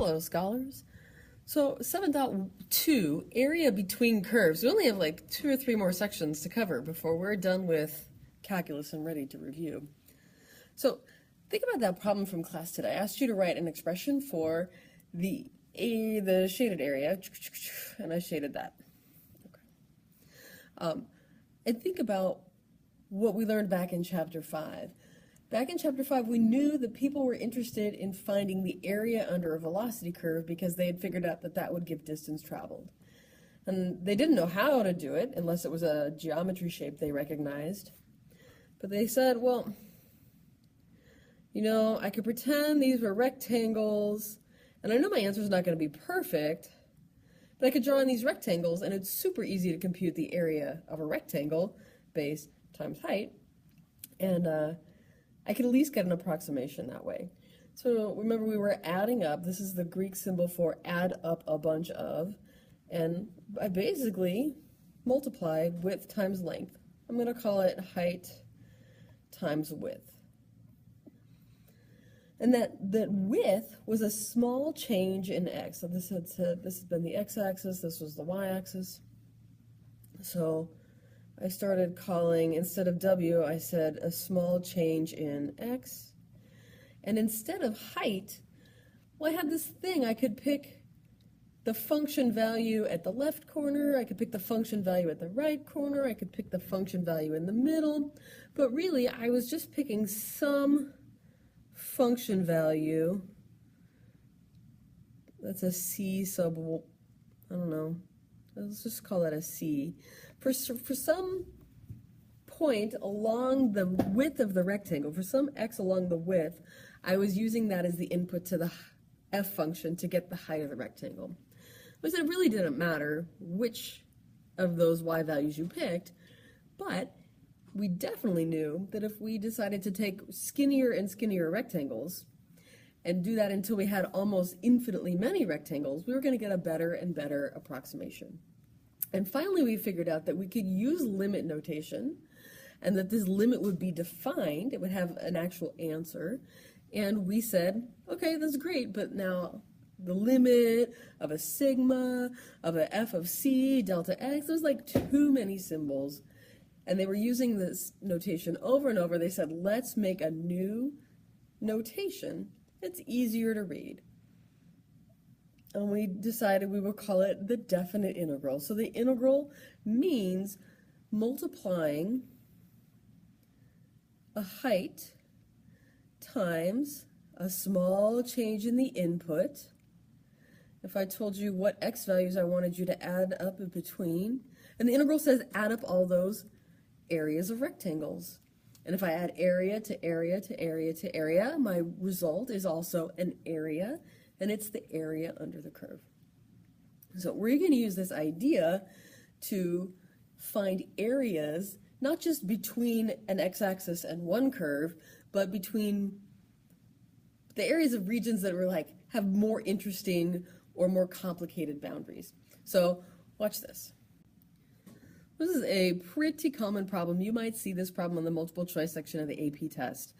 Hello, scholars. So 7.2, area between curves. We only have like 2 or 3 more sections to cover before we're done with calculus and ready to review. So think about that problem from class today. I asked you to write an expression for the shaded area, and I shaded that. Okay. And think about what we learned back in chapter 5. Back in chapter 5, we knew that people were interested in finding the area under a velocity curve because they had figured out that that would give distance traveled. And they didn't know how to do it unless it was a geometry shape they recognized. But they said, well, you know, I could pretend these were rectangles, and I know my answer is not going to be perfect, but I could draw in these rectangles, and it's super easy to compute the area of a rectangle, base times height, and I could at least get an approximation that way. So remember, we were adding up. This is the Greek symbol for add up a bunch of, and I basically multiplied width times length. I'm going to call it height times width. And that width was a small change in x. So this had been the x-axis, this was the y-axis. So I started calling, instead of w, I said a small change in x. And instead of height, well, I had this thing. I could pick the function value at the left corner, I could pick the function value at the right corner, I could pick the function value in the middle, but really I was just picking some function value. That's a c sub, I don't know, let's just call that a c. For some point along the width of the rectangle, for some x along the width, I was using that as the input to the f function to get the height of the rectangle. But it really didn't matter which of those y values you picked, but we definitely knew that if we decided to take skinnier and skinnier rectangles and do that until we had almost infinitely many rectangles, we were going to get a better and better approximation. And finally, we figured out that we could use limit notation and that this limit would be defined. It would have an actual answer. And we said, okay, that's great, but now the limit of a sigma, of a f of c, delta x, there's like too many symbols. And they were using this notation over and over. They said, let's make a new notation that's easier to read. And we decided we would call it the definite integral. So the integral means multiplying a height times a small change in the input. If I told you what x values I wanted you to add up in between, and the integral says add up all those areas of rectangles. And if I add area to area to area to area, my result is also an area, and it's the area under the curve. So we're going to use this idea to find areas, not just between an x-axis and one curve, but between the areas of regions that are like have more interesting or more complicated boundaries. So watch this. This is a pretty common problem. You might see this problem on the multiple choice section of the AP test.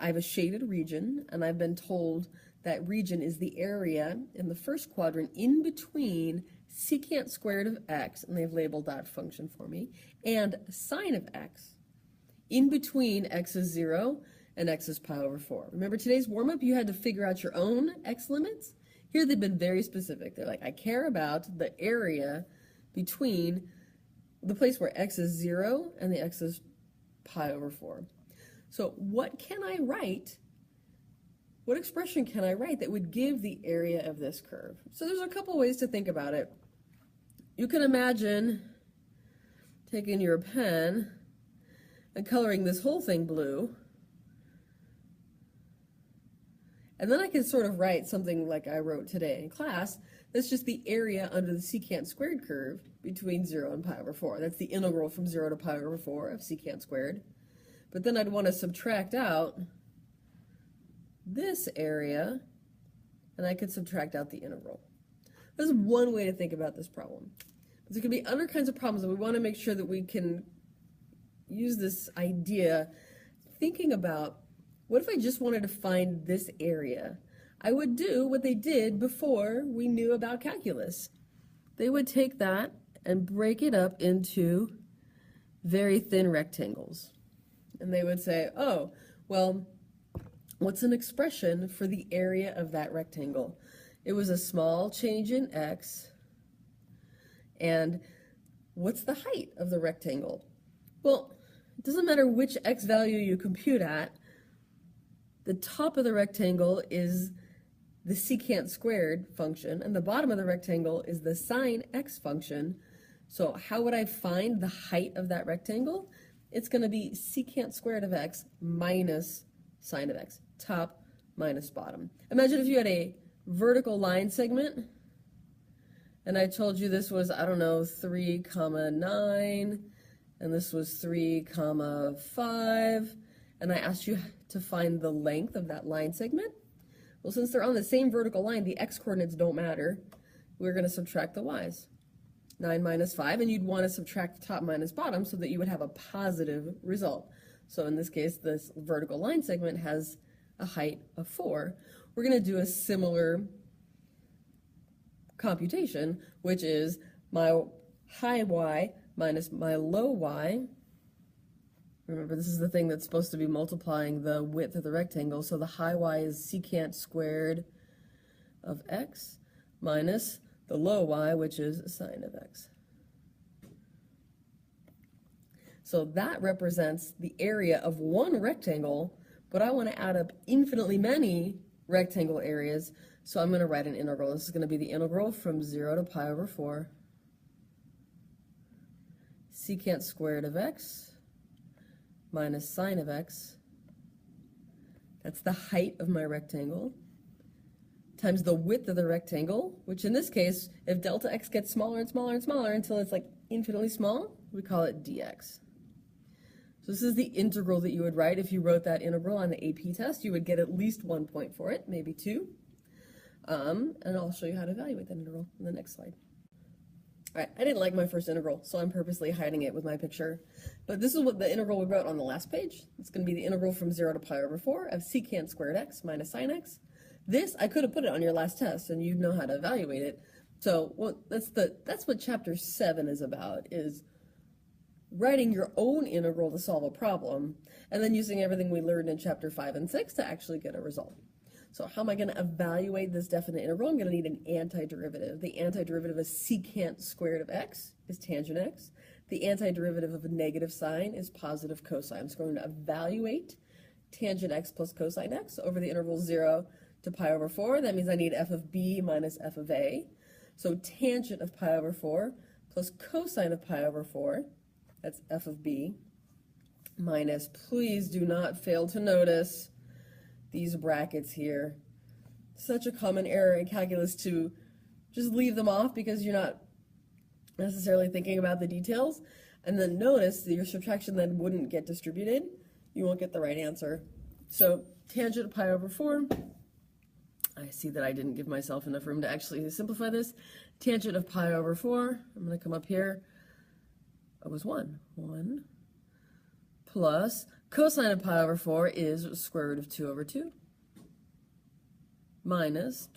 I have a shaded region, and I've been told that region is the area in the first quadrant in between secant squared of x, and they've labeled that function for me, and sine of x, in between x is 0 and x is pi over 4. Remember today's warm-up, you had to figure out your own x limits? Here they've been very specific. They're like, I care about the area between the place where x is 0 and the x is pi over 4. So what can I write? What expression can I write that would give the area of this curve? So there's a couple ways to think about it. You can imagine taking your pen and coloring this whole thing blue. And then I can sort of write something like I wrote today in class. That's just the area under the secant squared curve between 0 and pi over 4. That's the integral from 0 to pi over 4 of secant squared. But then I'd want to subtract out this area, and I could subtract out the integral. This is one way to think about this problem. But there can be other kinds of problems, and we want to make sure that we can use this idea thinking about, what if I just wanted to find this area? I would do what they did before we knew about calculus. They would take that and break it up into very thin rectangles. And they would say, oh, well, what's an expression for the area of that rectangle? It was a small change in x. And what's the height of the rectangle? Well, it doesn't matter which x value you compute at. The top of the rectangle is the secant squared function, and the bottom of the rectangle is the sine x function. So how would I find the height of that rectangle? It's going to be secant squared of x minus sine of x, top minus bottom. Imagine if you had a vertical line segment, and I told you this was, I don't know, 3, 9, and this was 3, 5, and I asked you to find the length of that line segment. Well, since they're on the same vertical line, the x-coordinates don't matter. We're going to subtract the y's. 9 minus 5, and you'd want to subtract top minus bottom so that you would have a positive result. So in this case, this vertical line segment has a height of 4. We're going to do a similar computation, which is my high y minus my low y. Remember, this is the thing that's supposed to be multiplying the width of the rectangle, so the high y is secant squared of x minus the low y, which is sine of x. So that represents the area of one rectangle, but I want to add up infinitely many rectangle areas, so I'm going to write an integral. This is going to be the integral from 0 to pi over 4 secant squared of x minus sine of x. That's the height of my rectangle, times the width of the rectangle, which in this case, if delta x gets smaller and smaller and smaller until it's like infinitely small, we call it dx. So this is the integral that you would write. If you wrote that integral on the AP test, you would get at least 1 point for it, maybe 2. And I'll show you how to evaluate that integral in the next slide. All right, I didn't like my first integral, so I'm purposely hiding it with my picture. But this is what the integral we wrote on the last page. It's going to be the integral from 0 to pi over 4 of secant squared x minus sine x. This, I could have put it on your last test, and you'd know how to evaluate it. So well, that's what chapter 7 is about, is writing your own integral to solve a problem, and then using everything we learned in chapter 5 and 6 to actually get a result. So how am I going to evaluate this definite integral? I'm going to need an antiderivative. The antiderivative of secant squared of x is tangent x. The antiderivative of a negative sign is positive cosine. So I'm going to evaluate tangent x plus cosine x over the interval 0 to pi over 4. That means I need f of b minus f of a. So tangent of pi over 4 plus cosine of pi over 4, that's f of b, minus, please do not fail to notice these brackets here. Such a common error in calculus to just leave them off because you're not necessarily thinking about the details. And then notice that your subtraction then wouldn't get distributed. You won't get the right answer. So tangent of pi over 4. I see that I didn't give myself enough room to actually simplify this. Tangent of pi over 4. I'm going to come up here. It was 1. 1 plus cosine of pi over 4 is square root of 2 over 2 minus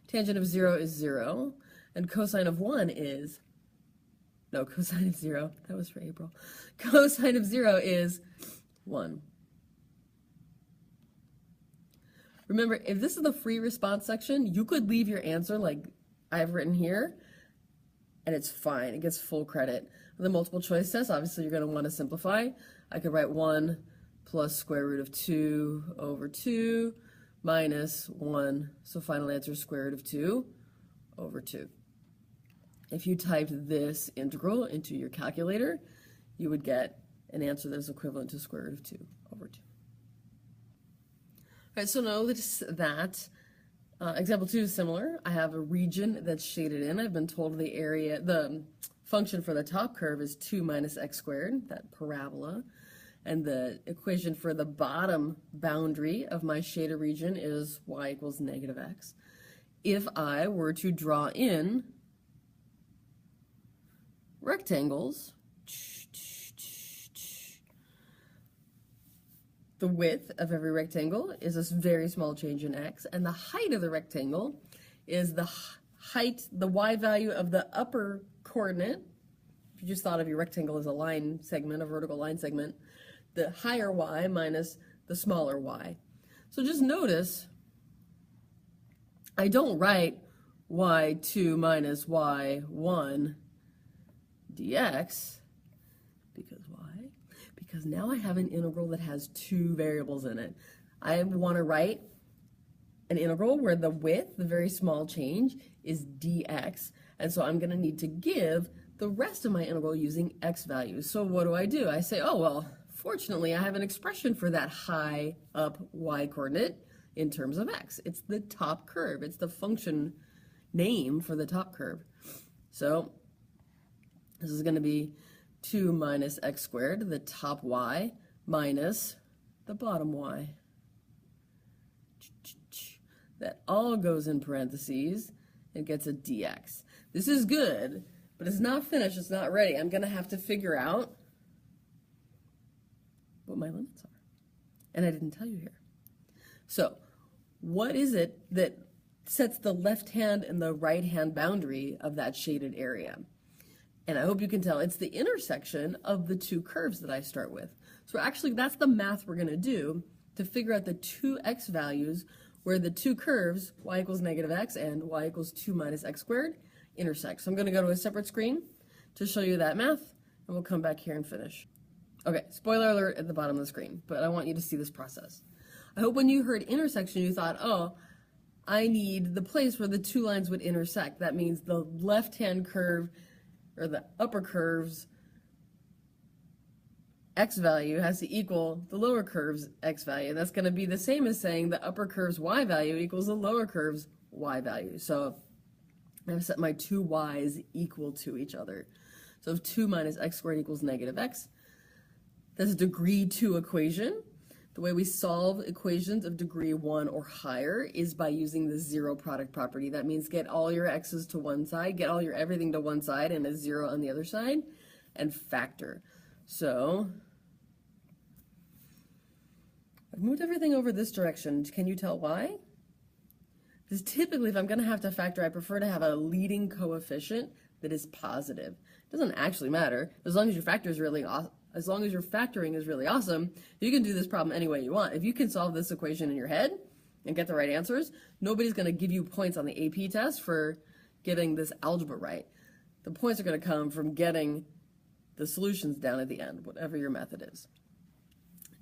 tangent of 0 is 0, and cosine of 1 is, no, cosine of 0, that was for April. Cosine of 0 is 1. Remember, if this is the free response section, you could leave your answer like I've written here, and it's fine. It gets full credit. The multiple choice test, obviously you're going to want to simplify. I could write 1 plus square root of 2 over 2 minus 1. So final answer is square root of 2 over 2. If you typed this integral into your calculator, you would get an answer that is equivalent to square root of 2 over 2. All right, so notice that example 2 is similar. I have a region that's shaded in. I've been told the area, the function for the top curve is 2 minus x squared, that parabola. And the equation for the bottom boundary of my shaded region is y equals negative x. If I were to draw in rectangles, The width of every rectangle is a very small change in x, and the height of the rectangle is the height, the y value of the upper coordinate. If you just thought of your rectangle as a line segment, a vertical line segment, the higher y minus the smaller y. So just notice, I don't write y2 minus y1 dx, because why? Because now I have an integral that has two variables in it. I want to write an integral where the width, the very small change, is dx, and so I'm going to need to give the rest of my integral using x values. So what do? I say, oh, well, fortunately, I have an expression for that high up y coordinate in terms of x. It's the top curve. It's the function name for the top curve. So this is going to be 2 minus x squared, the top y, minus the bottom y. That all goes in parentheses and gets a dx. This is good, but it's not finished. It's not ready. I'm going to have to figure out what my limits are. And I didn't tell you here. So what is it that sets the left hand and the right hand boundary of that shaded area? And I hope you can tell it's the intersection of the two curves that I start with. So actually that's the math we're going to do to figure out the two x values where the two curves, y equals negative x and y equals 2 minus x squared, intersect. So I'm going to go to a separate screen to show you that math, and we'll come back here and finish. Okay, spoiler alert at the bottom of the screen, but I want you to see this process. I hope when you heard intersection, you thought, oh, I need the place where the two lines would intersect. That means the left-hand curve, or the upper curve's x value has to equal the lower curve's x value. That's going to be the same as saying the upper curve's y value equals the lower curve's y value. So I've set my two y's equal to each other. So if 2 minus x squared equals negative x, that's a degree 2 equation. The way we solve equations of degree 1 or higher is by using the zero product property. That means get all your x's to one side, get all your everything to one side and a 0 on the other side, and factor. So I've moved everything over this direction. Can you tell why? Because typically if I'm going to have to factor, I prefer to have a leading coefficient that is positive. It doesn't actually matter. As long as your factor is really awesome. As long as your factoring is really awesome, you can do this problem any way you want. If you can solve this equation in your head and get the right answers, nobody's going to give you points on the AP test for getting this algebra right. The points are going to come from getting the solutions down at the end, whatever your method is.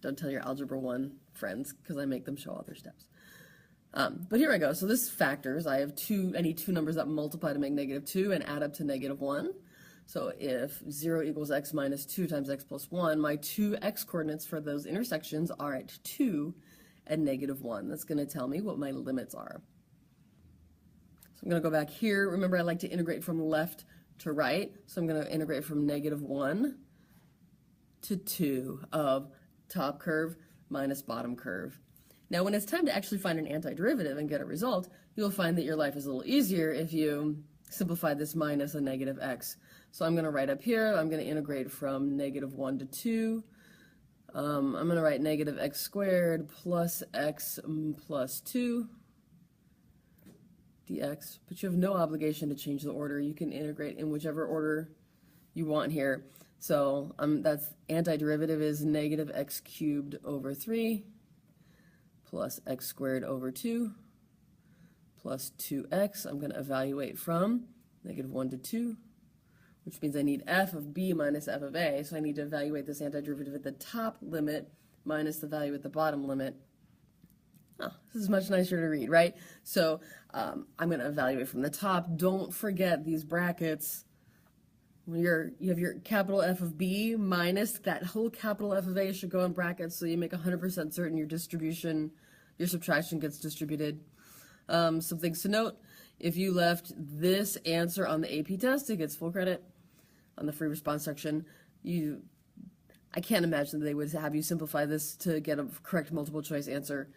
Don't tell your Algebra 1 friends, because I make them show all their steps. But here I go. So this factors. I need two numbers that multiply to make negative 2 and add up to negative 1. So if 0 equals x minus 2 times x plus 1, my two x coordinates for those intersections are at 2 and negative 1. That's going to tell me what my limits are. So I'm going to go back here. Remember, I like to integrate from left to right. So I'm going to integrate from negative 1 to 2 of top curve minus bottom curve. Now, when it's time to actually find an antiderivative and get a result, you'll find that your life is a little easier if you simplify this minus a negative x. So I'm going to write up here, I'm going to integrate from negative 1 to 2. I'm going to write negative x squared plus x plus 2 dx. But you have no obligation to change the order. You can integrate in whichever order you want here. So that's antiderivative is negative x cubed over 3 plus x squared over 2 plus 2x. I'm going to evaluate from negative 1 to 2, which means I need f of b minus f of a. So I need to evaluate this antiderivative at the top limit minus the value at the bottom limit. Oh, this is much nicer to read, right? So I'm going to evaluate from the top. Don't forget these brackets. When you have your capital F of B minus that whole capital F of A should go in brackets, so you make 100% certain your subtraction gets distributed. Some things to note: if you left this answer on the AP test, it gets full credit. On the free response section, I can't imagine that they would have you simplify this to get a correct multiple choice answer.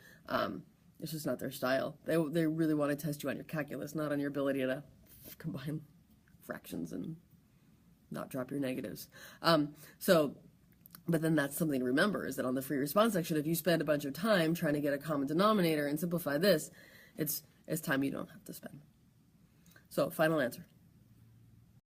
It's just not their style. They really want to test you on your calculus, not on your ability to combine fractions and not drop your negatives. So But then that's something to remember, is that on the free response section, if you spend a bunch of time trying to get a common denominator and simplify this, it's time you don't have to spend. So final answer.